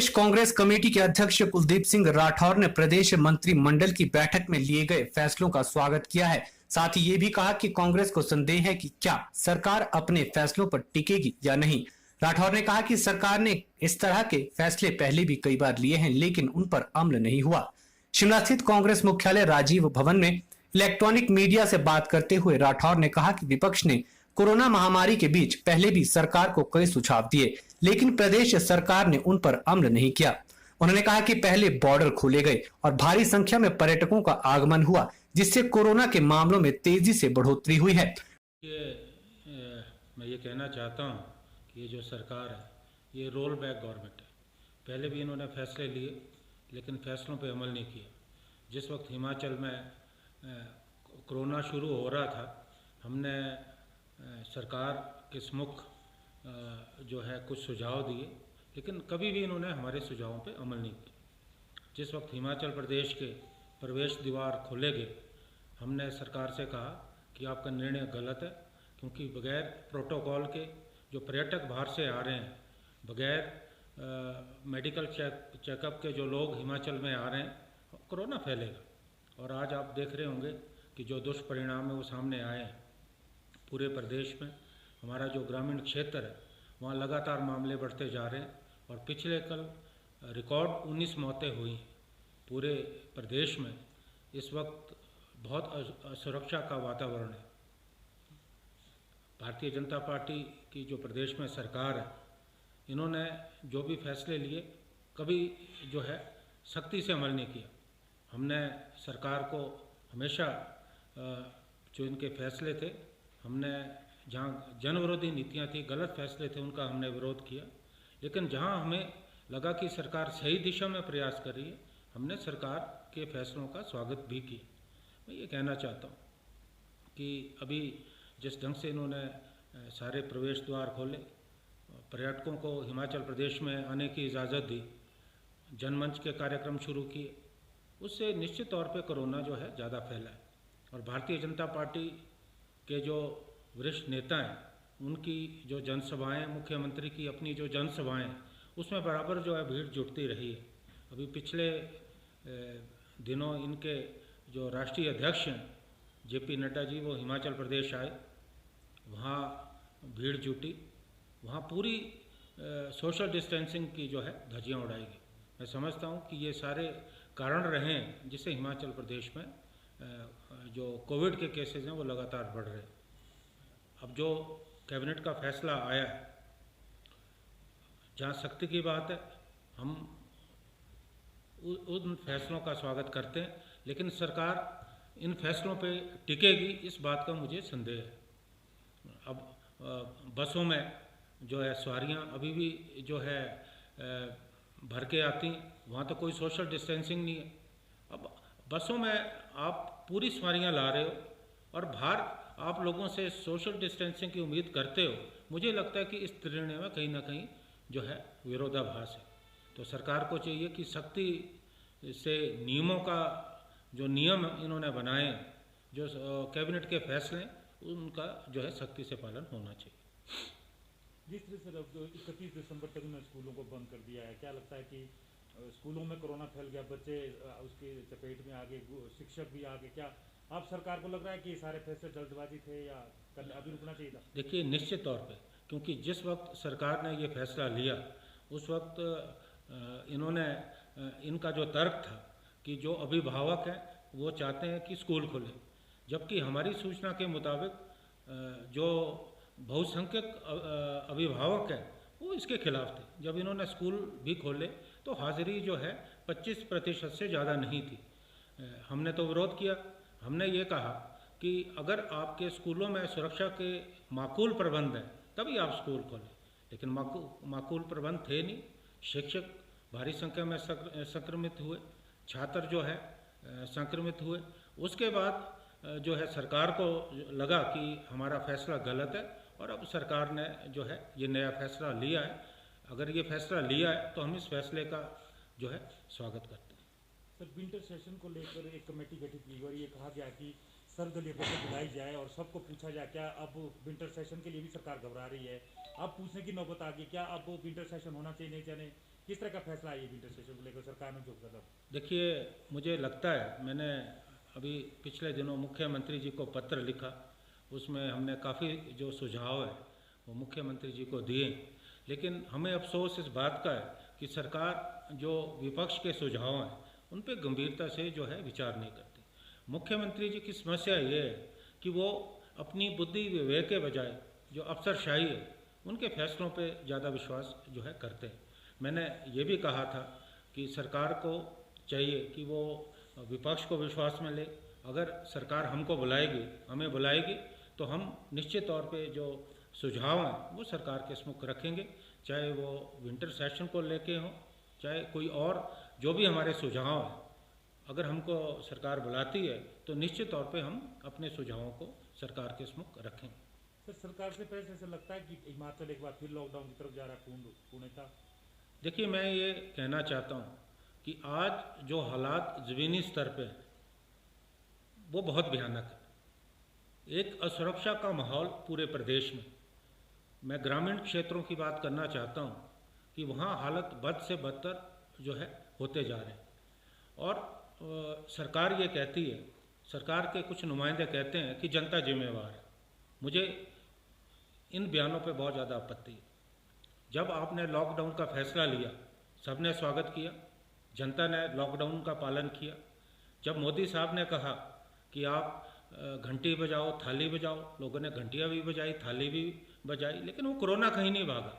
प्रदेश Congress committee के अध्यक्ष कुलदीप सिंह राठौर ने प्रदेश मंत्रिमंडल की बैठक में लिए गए फैसलों का स्वागत किया है। साथ ही ये भी कहा कि कांग्रेस को संदेह है कि क्या सरकार अपने फैसलों पर टिकेगी या नहीं। राठौर ने कहा कि सरकार ने इस तरह के फैसले पहले भी कई बार लिए हैं, लेकिन उन पर अमल नहीं हुआ। शिमला स्थित कांग्रेस मुख्यालय राजीव भवन में इलेक्ट्रॉनिक मीडिया से बात करते हुए राठौर ने कहा कि विपक्ष ने कोरोना महामारी के बीच पहले भी सरकार को कई सुझाव दिए, लेकिन प्रदेश सरकार ने उन पर अमल नहीं किया। उन्होंने कहा कि पहले बॉर्डर खोले गए और भारी संख्या में पर्यटकों का आगमन हुआ, जिससे कोरोना के मामलों में तेजी से बढ़ोतरी हुई है। मैं ये कहना चाहता हूँ कि ये जो सरकार है ये रोल बैक गवर्नमेंट है। पहले भी इन्होंने फैसले लिए, लेकिन फैसलों पे अमल नहीं किया। जिस वक्त हिमाचल में कोरोना शुरू हो रहा था, हमने सरकार के सम्मुख जो है कुछ सुझाव दिए, लेकिन कभी भी इन्होंने हमारे सुझावों पे अमल नहीं किया। जिस वक्त हिमाचल प्रदेश के प्रवेश द्वार खोले गए, हमने सरकार से कहा कि आपका निर्णय गलत है, क्योंकि बगैर प्रोटोकॉल के जो पर्यटक बाहर से आ रहे हैं, बगैर मेडिकल चेकअप के जो लोग हिमाचल में आ रहे हैं, कोरोना फैलेगा। और आज आप देख रहे होंगे कि जो दुष्परिणाम है वो सामने आए हैं। पूरे प्रदेश में हमारा जो ग्रामीण क्षेत्र है वहाँ लगातार मामले बढ़ते जा रहे हैं और पिछले कल रिकॉर्ड 19 मौतें हुई हैं। पूरे प्रदेश में इस वक्त बहुत असुरक्षा का वातावरण है। भारतीय जनता पार्टी की जो प्रदेश में सरकार है, इन्होंने जो भी फैसले लिए कभी जो है सख्ती से अमल नहीं किया। हमने सरकार को हमेशा जो इनके फैसले थे, हमने जहाँ जनविरोधी नीतियाँ थी, गलत फैसले थे, उनका हमने विरोध किया। लेकिन जहाँ हमें लगा कि सरकार सही दिशा में प्रयास कर रही है, हमने सरकार के फैसलों का स्वागत भी किया। मैं ये कहना चाहता हूँ कि अभी जिस ढंग से इन्होंने सारे प्रवेश द्वार खोले, पर्यटकों को हिमाचल प्रदेश में आने की इजाज़त दी, जनमंच के कार्यक्रम शुरू किए, उससे निश्चित तौर पे कोरोना जो है ज़्यादा फैला है। और भारतीय जनता पार्टी के जो वरिष्ठ नेता हैं, उनकी जो जनसभाएं, मुख्यमंत्री की अपनी जो जनसभाएं, उसमें बराबर जो है भीड़ जुटती रही है। अभी पिछले दिनों इनके जो राष्ट्रीय अध्यक्ष हैं जेपी नड्डा जी, वो हिमाचल प्रदेश आए, वहाँ भीड़ जुटी, वहाँ पूरी सोशल डिस्टेंसिंग की जो है धज्जियाँ उड़ाई गई। मैं समझता हूँ कि ये सारे कारण रहे हैं जिससे हिमाचल प्रदेश में जो कोविड के केसेस हैं वो लगातार बढ़ रहे हैं। अब जो कैबिनेट का फैसला आया है, जहाँ सख्ती की बात है, हम उन फैसलों का स्वागत करते हैं, लेकिन सरकार इन फैसलों पे टिकेगी इस बात का मुझे संदेह है। अब बसों में जो है सवारियाँ अभी भी जो है भर के आती, वहाँ तो कोई सोशल डिस्टेंसिंग नहीं है। अब बसों में आप पूरी सवारियाँ ला रहे हो और बाहर आप लोगों से सोशल डिस्टेंसिंग की उम्मीद करते हो। मुझे लगता है कि इस निर्णय में कहीं ना कहीं जो है विरोधाभास है। तो सरकार को चाहिए कि सख्ती से नियमों का जो नियम इन्होंने बनाए, जो कैबिनेट के फैसले, उनका जो है सख्ती से पालन होना चाहिए। जिस तरह से अब 31 दिसंबर तक में स्कूलों को बंद कर दिया है, क्या लगता है कि स्कूलों में कोरोना फैल गया, बच्चे उसकी चपेट में आ गए, शिक्षक भी आ गए, क्या आप सरकार को लग रहा है कि सारे फैसले जल्दबाजी थे या अभी रुकना चाहिए था? देखिए, निश्चित तौर पे, क्योंकि जिस वक्त सरकार ने ये फैसला लिया उस वक्त इन्होंने इनका जो तर्क था कि जो अभिभावक हैं वो चाहते हैं कि स्कूल खुले, जबकि हमारी सूचना के मुताबिक जो बहुसंख्यक अभिभावक हैं वो इसके खिलाफ थे। जब इन्होंने स्कूल भी खोले तो हाजिरी जो है 25% से ज़्यादा नहीं थी। हमने तो विरोध किया। हमने ये कहा कि अगर आपके स्कूलों में सुरक्षा के माकूल प्रबंध हैं तभी आप स्कूल खोलें, लेकिन माकूल प्रबंध थे नहीं। शिक्षक भारी संख्या में संक्रमित हुए, छात्र जो है संक्रमित हुए। उसके बाद जो है सरकार को लगा कि हमारा फैसला गलत है और अब सरकार ने जो है ये नया फैसला लिया है। अगर ये फैसला लिया है तो हम इस फैसले का जो है स्वागत करते हैं। सर, विंटर सेशन को लेकर एक कमेटी गठित की और ये कहा गया कि सर्वदलीय बैठक बुलाई जाए और सबको पूछा जाए, क्या अब विंटर सेशन के लिए भी सरकार घबरा रही है? अब पूछने की नौबत आ गई, क्या अब विंटर सेशन होना चाहिए नहीं चाहिए? किस तरह का फैसला है ये विंटर सेशन को लेकर सरकार ने जो कदम? देखिए, मुझे लगता है, मैंने अभी पिछले दिनों मुख्यमंत्री जी को पत्र लिखा, उसमें हमने काफ़ी जो सुझाव है वो मुख्यमंत्री जी को दिए, लेकिन हमें अफसोस इस बात का है कि सरकार जो विपक्ष के सुझाव हैं उन पर गंभीरता से जो है विचार नहीं करती। मुख्यमंत्री जी की समस्या ये है कि वो अपनी बुद्धि विवेक के बजाय जो अफसरशाही है उनके फैसलों पे ज़्यादा विश्वास जो है करते हैं। मैंने ये भी कहा था कि सरकार को चाहिए कि वो विपक्ष को विश्वास में ले। अगर सरकार हमको बुलाएगी, हमें बुलाएगी, तो हम निश्चित तौर पे जो सुझाव हैं वो सरकार के सम्मुख रखेंगे, चाहे वो विंटर सेशन को लेके हों, चाहे कोई और जो भी हमारे सुझाव हैं। अगर हमको सरकार बुलाती है तो निश्चित तौर पे हम अपने सुझावों को सरकार के सम्मुख रखेंगे। सर, सरकार से पहले ऐसा लगता है कि हिमाचल एक बार फिर लॉकडाउन की तरफ जा रहा है पूर्णतः? देखिए, मैं ये कहना चाहता हूँ कि आज जो हालात ज़मीनी स्तर पे हैं वो बहुत भयानक है। एक असुरक्षा का माहौल पूरे प्रदेश में। मैं ग्रामीण क्षेत्रों की बात करना चाहता हूँ कि वहाँ हालत बद से बदतर जो है होते जा रहे हैं। और सरकार ये कहती है, सरकार के कुछ नुमाइंदे कहते हैं कि जनता जिम्मेवार है। मुझे इन बयानों पे बहुत ज़्यादा आपत्ति है। जब आपने लॉकडाउन का फैसला लिया, सबने स्वागत किया, जनता ने लॉकडाउन का पालन किया। जब मोदी साहब ने कहा कि आप घंटी बजाओ, थाली बजाओ, लोगों ने घंटियाँ भी बजाई, थाली भी बजाई, लेकिन वो कोरोना कहीं नहीं भागा।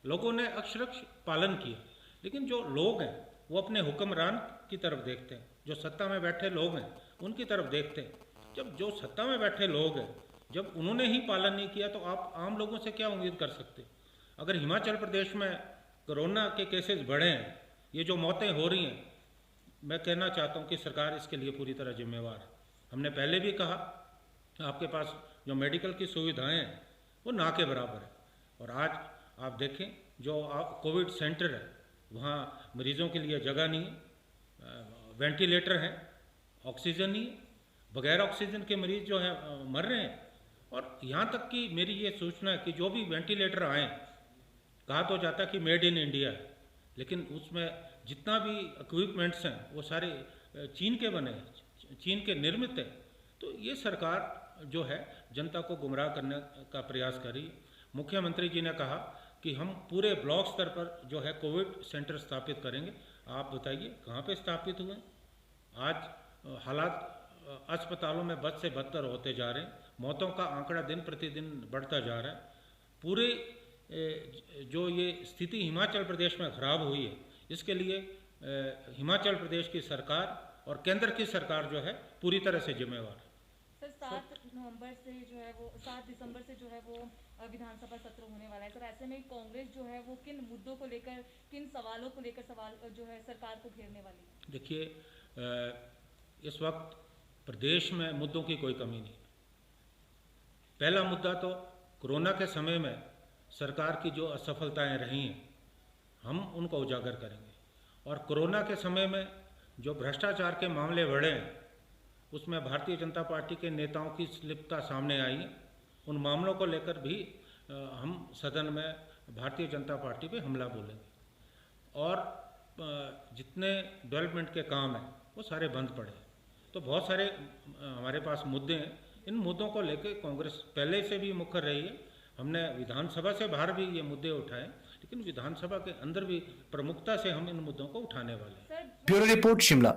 लोगों ने अक्षरशः पालन किया। लेकिन जो लोग हैं वो अपने हुक्मरान की तरफ देखते हैं, जो सत्ता में बैठे लोग हैं उनकी तरफ देखते हैं। जब जो सत्ता में बैठे लोग हैं, जब उन्होंने ही पालन नहीं किया तो आप आम लोगों से क्या उम्मीद कर सकते? अगर हिमाचल प्रदेश में कोरोना के केसेस बढ़े हैं, ये जो मौतें हो रही हैं, मैं कहना चाहता हूँ कि सरकार इसके लिए पूरी तरह जिम्मेवार है। हमने पहले भी कहा, आपके पास जो मेडिकल की सुविधाएं हैं वो ना के बराबर है। और आज आप देखें, जो कोविड सेंटर है वहाँ मरीजों के लिए जगह नहीं है, वेंटिलेटर हैं, ऑक्सीजन नहीं है, बगैर ऑक्सीजन के मरीज जो हैं मर रहे हैं। और यहाँ तक कि मेरी ये सूचना है कि जो भी वेंटिलेटर आए, कहा तो जाता कि मेड इन इंडिया है, लेकिन उसमें जितना भी इक्विपमेंट्स हैं वो सारे चीन के बने हैं, चीन के निर्मित हैं। तो ये सरकार जो है जनता को गुमराह करने का प्रयास कर रही है। मुख्यमंत्री जी ने कहा कि हम पूरे ब्लॉक स्तर पर जो है कोविड सेंटर स्थापित करेंगे। आप बताइए कहाँ पे स्थापित हुए? आज हालात अस्पतालों में बद से बदतर होते जा रहे हैं। मौतों का आंकड़ा दिन प्रतिदिन बढ़ता जा रहा है। पूरे जो ये स्थिति हिमाचल प्रदेश में खराब हुई है, इसके लिए हिमाचल प्रदेश की सरकार और केंद्र की सरकार जो है पूरी तरह से जिम्मेवार है। सर, 7 नवंबर से जो है वो 7 दिसंबर से जो है वो विधानसभा सत्र होने वाला है। सर, ऐसे में कांग्रेस जो है वो किन मुद्दों को लेकर, किन सवालों को लेकर सवाल जो है सरकार को घेरने वाली है? देखिए, इस वक्त प्रदेश में मुद्दों की कोई कमी नहीं। पहला मुद्दा तो कोरोना के समय में सरकार की जो असफलताएं रही हैं, हम उनको उजागर करेंगे। और कोरोना के समय में जो भ्रष्टाचार के मामले बढ़े हैं, उसमें भारतीय जनता पार्टी के नेताओं की स्लिपता सामने आई है। उन मामलों को लेकर भी हम सदन में भारतीय जनता पार्टी पे हमला बोलेंगे। और जितने डेवलपमेंट के काम हैं वो सारे बंद पड़े हैं। तो बहुत सारे हमारे पास मुद्दे हैं। इन मुद्दों को लेकर कांग्रेस पहले से भी मुखर रही है। हमने विधानसभा से बाहर भी ये मुद्दे उठाए, लेकिन विधानसभा के अंदर भी प्रमुखता से हम इन मुद्दों को उठाने वाले हैं। Bureau report, Shimla.